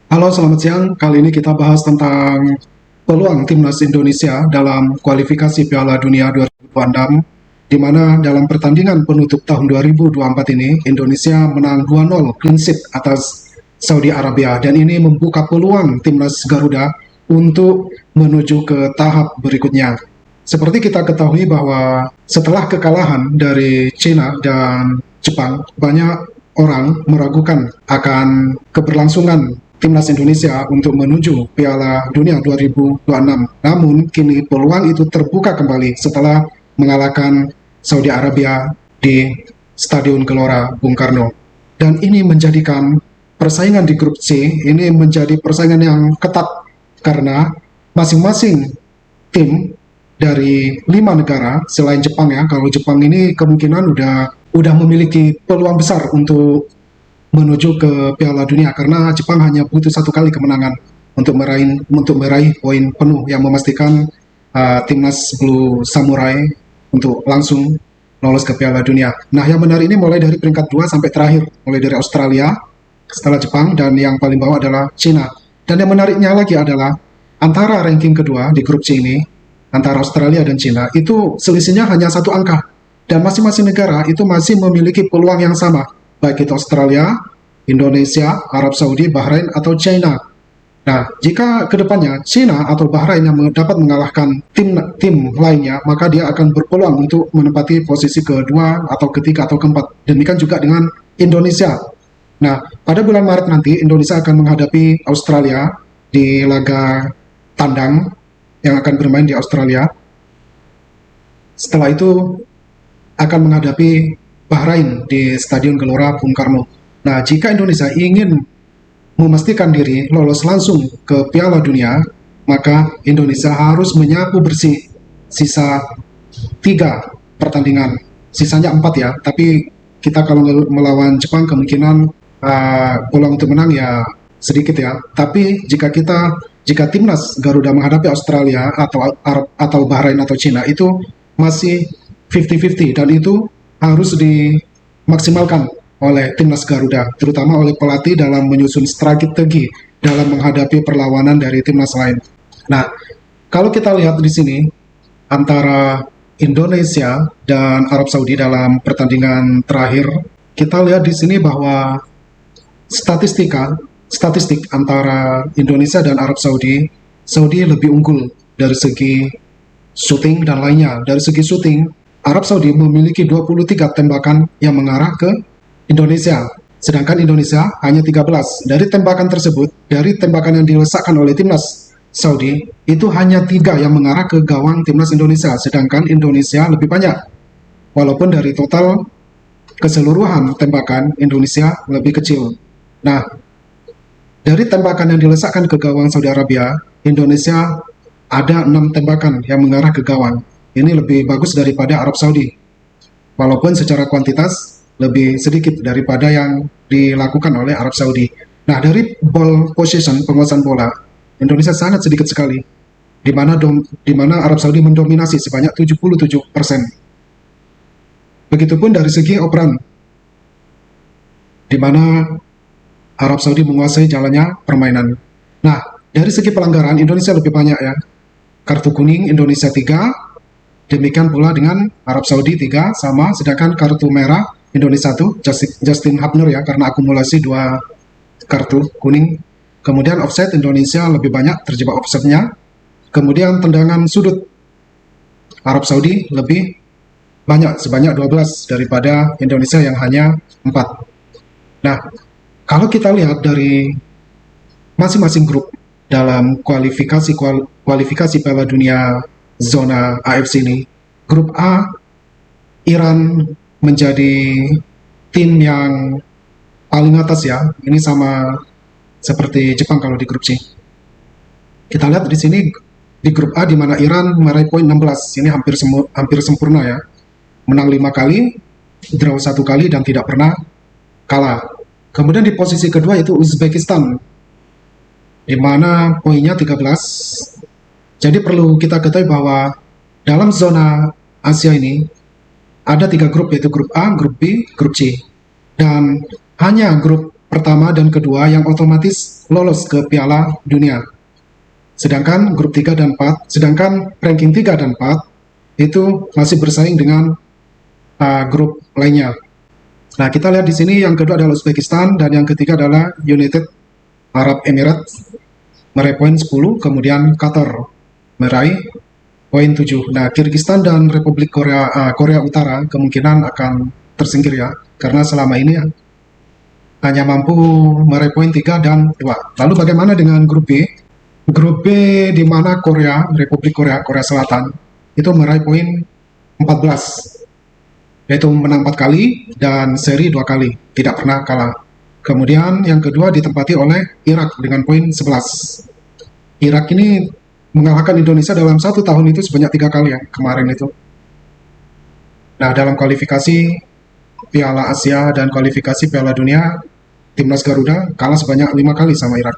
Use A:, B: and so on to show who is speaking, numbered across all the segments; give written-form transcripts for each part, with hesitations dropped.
A: Halo, selamat siang. Kali ini kita bahas tentang peluang timnas Indonesia dalam kualifikasi Piala Dunia 2026, di mana dalam pertandingan penutup tahun 2024 ini, Indonesia menang 2-0 clean sheet atas Saudi Arabia, dan ini membuka peluang timnas Garuda untuk menuju ke tahap berikutnya. Seperti kita ketahui bahwa setelah kekalahan dari China dan Jepang, banyak orang meragukan akan keberlangsungan timnas Indonesia untuk menuju Piala Dunia 2026. Namun, kini peluang itu terbuka kembali setelah mengalahkan Saudi Arabia di Stadion Gelora Bung Karno. Dan ini menjadikan persaingan di grup C ini menjadi persaingan yang ketat karena masing-masing tim dari 5 negara selain Jepang ya. Kalau Jepang ini kemungkinan udah memiliki peluang besar untuk menuju ke Piala Dunia karena Jepang hanya butuh satu kali kemenangan untuk meraih poin penuh yang memastikan timnas Blue Samurai untuk langsung lolos ke Piala Dunia. Nah, yang menarik ini mulai dari peringkat 2 sampai terakhir, mulai dari Australia, setelah Jepang, dan yang paling bawah adalah China. Dan yang menariknya lagi adalah antara ranking kedua di grup C ini, antara Australia dan China, itu selisihnya hanya satu angka. Dan masing-masing negara itu masih memiliki peluang yang sama, baik itu Australia, Indonesia, Arab Saudi, Bahrain, atau China. Nah, jika kedepannya China atau Bahrain yang dapat mengalahkan tim lainnya, maka dia akan berpeluang untuk menempati posisi kedua atau ketiga atau keempat. Demikian juga dengan Indonesia. Nah, pada bulan Maret nanti Indonesia akan menghadapi Australia di laga tandang yang akan bermain di Australia. Setelah itu akan menghadapi Bahrain di Stadion Gelora Bung Karno. Nah, jika Indonesia ingin memastikan diri lolos langsung ke Piala Dunia, maka Indonesia harus menyapu bersih sisa 3 pertandingan. Sisanya 4 ya, tapi kita kalau melawan Jepang kemungkinan peluang untuk menang ya sedikit ya. Tapi jika timnas Garuda menghadapi Australia atau Bahrain atau Cina itu masih 50-50, dan itu harus dimaksimalkan oleh timnas Garuda, terutama oleh pelatih dalam menyusun strategi dalam menghadapi perlawanan dari timnas lain. Nah, kalau kita lihat di sini antara Indonesia dan Arab Saudi dalam pertandingan terakhir, kita lihat di sini bahwa statistik antara Indonesia dan Arab Saudi, Saudi lebih unggul dari segi shooting dan lainnya. Dari segi shooting, Arab Saudi memiliki 23 tembakan yang mengarah ke Indonesia, sedangkan Indonesia hanya 13. Dari tembakan tersebut, dari tembakan yang dilesakkan oleh timnas Saudi, itu hanya 3 yang mengarah ke gawang timnas Indonesia, sedangkan Indonesia lebih banyak. Walaupun dari total keseluruhan tembakan, Indonesia lebih kecil. Nah, dari tembakan yang dilesakkan ke gawang Saudi Arabia, Indonesia ada 6 tembakan yang mengarah ke gawang. Ini lebih bagus daripada Arab Saudi, walaupun secara kuantitas lebih sedikit daripada yang dilakukan oleh Arab Saudi. Nah, dari ball possession, penguasaan bola, Indonesia sangat sedikit sekali, di mana Arab Saudi mendominasi sebanyak 77%. Begitupun dari segi operan, di mana Arab Saudi menguasai jalannya permainan. Nah, dari segi pelanggaran, Indonesia lebih banyak ya. Kartu kuning Indonesia 3, demikian pula dengan Arab Saudi 3 sama, sedangkan kartu merah Indonesia 1, Justin Hubner ya, karena akumulasi 2 kartu kuning. Kemudian offside, Indonesia lebih banyak terjebak offside-nya. Kemudian tendangan sudut, Arab Saudi lebih banyak, sebanyak 12 daripada Indonesia yang hanya 4. Nah, kalau kita lihat dari masing-masing grup dalam kualifikasi Piala Dunia zona AFC ini, grup A, Iran menjadi tim yang paling atas ya. Ini sama seperti Jepang kalau di grup C. Kita lihat di sini di grup A di mana Iran meraih poin 16. Ini hampir sempurna ya. Menang 5 kali, draw 1 kali, dan tidak pernah kalah. Kemudian di posisi kedua itu Uzbekistan, di mana poinnya 13. Jadi perlu kita ketahui bahwa dalam zona Asia ini ada 3 grup, yaitu grup A, grup B, grup C. Dan hanya grup pertama dan kedua yang otomatis lolos ke Piala Dunia. Sedangkan grup 3 dan 4, sedangkan ranking 3 dan 4 itu masih bersaing dengan grup lainnya. Nah, kita lihat di sini yang kedua adalah Uzbekistan dan yang ketiga adalah United Arab Emirates meraih poin 10, kemudian Qatar meraih poin 7. Nah, Kyrgyzstan dan Republik Korea Utara kemungkinan akan tersingkir ya, karena selama ini hanya mampu meraih poin 3 dan 2. Lalu bagaimana dengan grup B? Grup B di mana Republik Korea Selatan itu meraih poin 14, yaitu menang 4 kali dan seri 2 kali, tidak pernah kalah. Kemudian yang kedua ditempati oleh Irak dengan poin 11. Irak ini mengalahkan Indonesia dalam 1 tahun itu sebanyak 3 kali ya, kemarin itu. Nah, dalam kualifikasi Piala Asia dan kualifikasi Piala Dunia, timnas Garuda kalah sebanyak 5 kali sama Irak.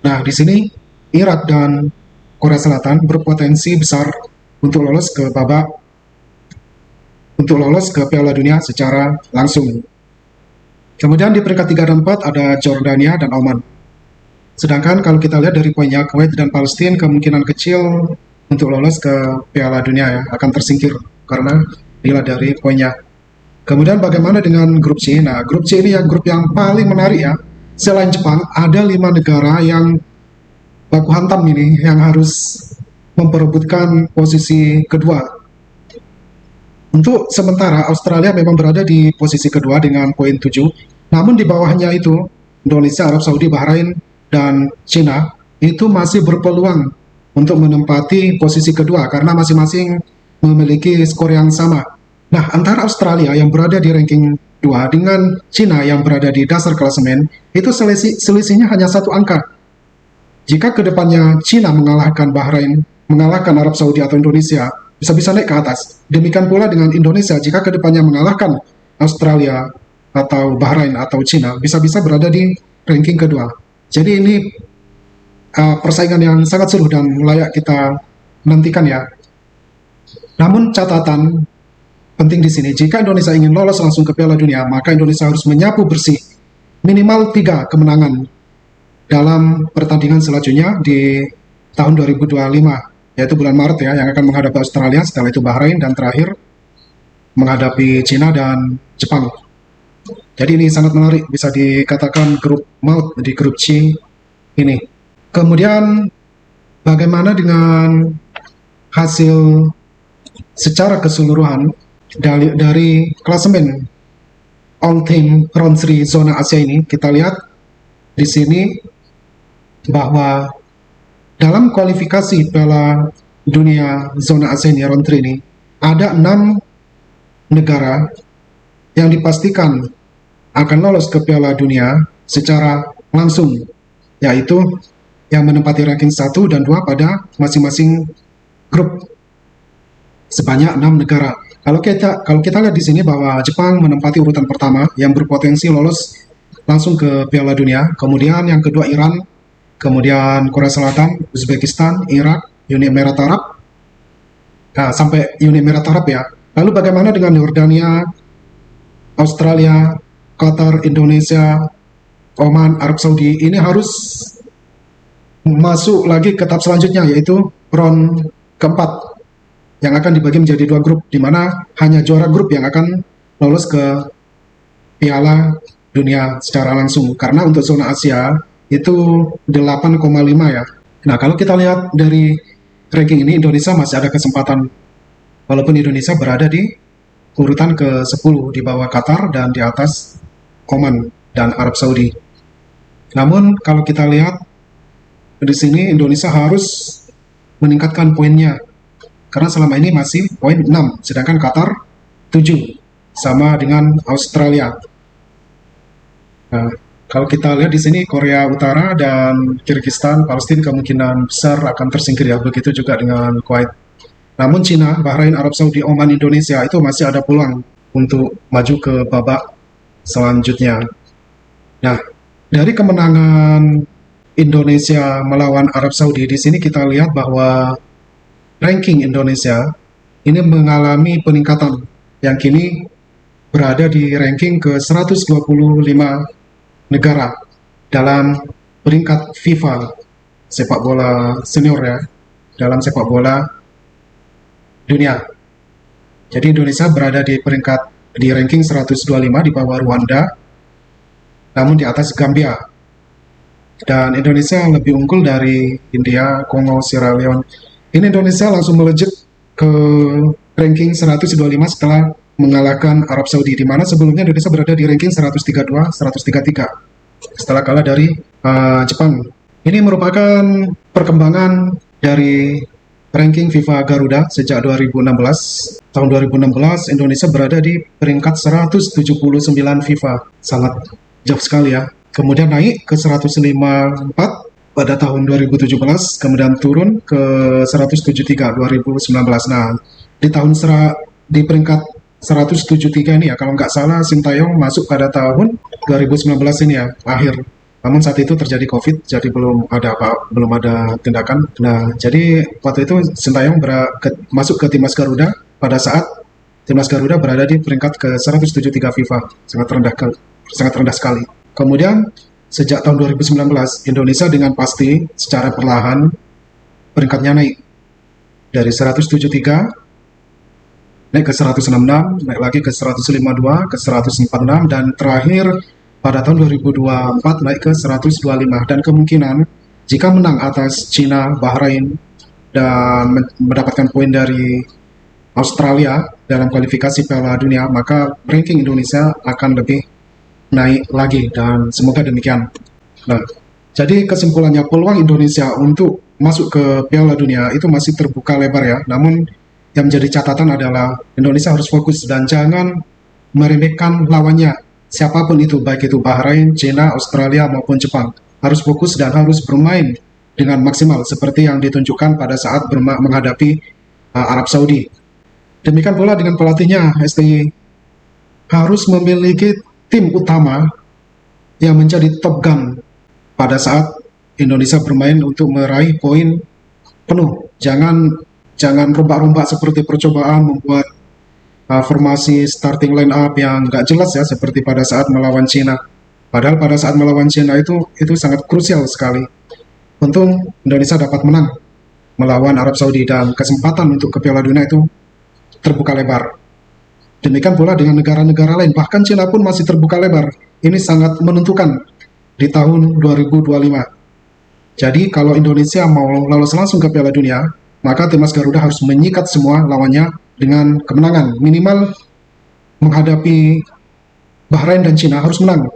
A: Nah, di sini Irak dan Korea Selatan berpotensi besar untuk lolos ke Piala Dunia secara langsung. Kemudian di peringkat 3 dan 4 ada Jordania dan Oman. Sedangkan kalau kita lihat dari poinnya, Kuwait dan Palestina kemungkinan kecil untuk lolos ke Piala Dunia ya, akan tersingkir karena dilihat dari poinnya. Kemudian bagaimana dengan grup C? Nah, grup C ini grup yang paling menarik ya. Selain Jepang, ada 5 negara yang baku hantam ini yang harus memperebutkan posisi kedua. Untuk sementara Australia memang berada di posisi kedua dengan poin 7, namun di bawahnya itu Indonesia, Arab Saudi, Bahrain, dan Cina itu masih berpeluang untuk menempati posisi kedua karena masing-masing memiliki skor yang sama. Nah, antara Australia yang berada di ranking 2 dengan Cina yang berada di dasar klasemen itu selisihnya hanya 1 angka. Jika kedepannya Cina mengalahkan Bahrain, mengalahkan Arab Saudi atau Indonesia, bisa-bisa naik ke atas. Demikian pula dengan Indonesia, jika kedepannya mengalahkan Australia atau Bahrain atau Cina, bisa-bisa berada di ranking kedua. Jadi ini persaingan yang sangat seru dan layak kita nantikan ya. Namun catatan penting di sini, jika Indonesia ingin lolos langsung ke Piala Dunia, maka Indonesia harus menyapu bersih minimal 3 kemenangan dalam pertandingan selanjutnya di tahun 2025. Yaitu bulan Maret ya, yang akan menghadapi Australia, setelah itu Bahrain, dan terakhir menghadapi Cina dan Jepang. Jadi ini sangat menarik, bisa dikatakan grup maut di grup C ini. Kemudian bagaimana dengan hasil secara keseluruhan dari klasemen All Team Round 3 zona Asia ini? Kita lihat di sini bahwa dalam kualifikasi Piala Dunia zona Asia ini, round 3 ini, ada 6 negara yang dipastikan akan lolos ke Piala Dunia secara langsung, yaitu yang menempati ranking 1 dan 2 pada masing-masing grup, sebanyak 6 negara. Kalau kita lihat di sini bahwa Jepang menempati urutan pertama yang berpotensi lolos langsung ke Piala Dunia, kemudian yang kedua Iran, kemudian Korea Selatan, Uzbekistan, Irak, Uni Emirat Arab, sampai Uni Emirat Arab ya. Lalu bagaimana dengan Yordania, Australia, Qatar, Indonesia, Oman, Arab Saudi? Ini harus masuk lagi ke tahap selanjutnya, yaitu round keempat, yang akan dibagi menjadi 2 grup, di mana hanya juara grup yang akan lolos ke Piala Dunia secara langsung. Karena untuk zona Asia itu 8,5 ya. Nah, kalau kita lihat dari ranking ini, Indonesia masih ada kesempatan, walaupun Indonesia berada di urutan ke-10 di bawah Qatar dan di atas Oman dan Arab Saudi. Namun kalau kita lihat di sini, Indonesia harus meningkatkan poinnya karena selama ini masih poin 6, sedangkan Qatar 7, sama dengan Australia. Nah, kalau kita lihat di sini, Korea Utara dan Kyrgyzstan, Palestina kemungkinan besar akan tersingkir ya, begitu juga dengan Kuwait. Namun Cina, Bahrain, Arab Saudi, Oman, Indonesia itu masih ada peluang untuk maju ke babak selanjutnya. Nah, dari kemenangan Indonesia melawan Arab Saudi, di sini kita lihat bahwa ranking Indonesia ini mengalami peningkatan yang kini berada di ranking ke-125 negara dalam peringkat FIFA sepak bola senior ya, dalam sepak bola dunia. Jadi Indonesia berada di ranking 125 di bawah Rwanda, namun di atas Gambia. Dan Indonesia lebih unggul dari India, Kongo, Sierra Leone. Ini Indonesia langsung melejit ke ranking 125 setelah mengalahkan Arab Saudi, di mana sebelumnya Indonesia berada di ranking 132, 133 setelah kalah dari Jepang. Ini merupakan perkembangan dari ranking FIFA Garuda sejak 2016. Tahun 2016 Indonesia berada di peringkat 179 FIFA, sangat jauh sekali ya. Kemudian naik ke 154 pada tahun 2017, kemudian turun ke 173 2019. Nah, di peringkat 173 ini ya, kalau nggak salah Sintayong masuk pada tahun 2019 ini ya, akhir. Namun saat itu terjadi COVID, jadi belum ada tindakan. Nah, jadi waktu itu Sintayong masuk ke timnas Garuda pada saat timnas Garuda berada di peringkat ke 173 FIFA, sangat rendah sekali. Kemudian sejak tahun 2019 Indonesia dengan pasti secara perlahan peringkatnya naik dari 173 naik ke 166, naik lagi ke 152, ke 146, dan terakhir pada tahun 2024 naik ke 125. Dan kemungkinan jika menang atas China, Bahrain, dan mendapatkan poin dari Australia dalam kualifikasi Piala Dunia, maka ranking Indonesia akan lebih naik lagi, dan semoga demikian. Nah, jadi kesimpulannya, peluang Indonesia untuk masuk ke Piala Dunia itu masih terbuka lebar ya. Namun yang menjadi catatan adalah Indonesia harus fokus dan jangan meremehkan lawannya, siapapun itu, baik itu Bahrain, China, Australia maupun Jepang. Harus fokus dan harus bermain dengan maksimal seperti yang ditunjukkan pada saat menghadapi Arab Saudi. Demikian pula dengan pelatihnya, STY harus memiliki tim utama yang menjadi top gun pada saat Indonesia bermain untuk meraih poin penuh. Jangan rombak-rombak seperti percobaan membuat formasi starting line up yang nggak jelas ya, seperti pada saat melawan China. Padahal pada saat melawan China itu sangat krusial sekali. Untung Indonesia dapat menang melawan Arab Saudi dan kesempatan untuk ke Piala Dunia itu terbuka lebar. Demikian pula dengan negara-negara lain, bahkan China pun masih terbuka lebar. Ini sangat menentukan di tahun 2025. Jadi kalau Indonesia mau lolos langsung ke Piala Dunia, maka timnas Garuda harus menyikat semua lawannya dengan kemenangan. Minimal menghadapi Bahrain dan China harus menang.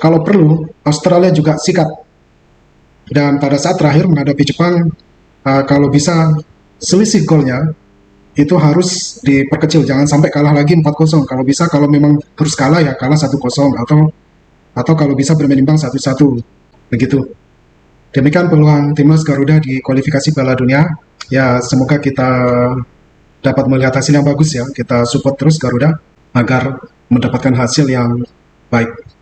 A: Kalau perlu, Australia juga sikat. Dan pada saat terakhir menghadapi Jepang, kalau bisa selisih golnya itu harus diperkecil, jangan sampai kalah lagi 4-0. Kalau bisa, kalau memang harus kalah ya kalah 1-0, atau kalau bisa bermain imbang 1-1 begitu. Demikian peluang timnas Garuda di kualifikasi Piala Dunia. Ya, semoga kita dapat melihat hasil yang bagus ya. Kita support terus Garuda agar mendapatkan hasil yang baik.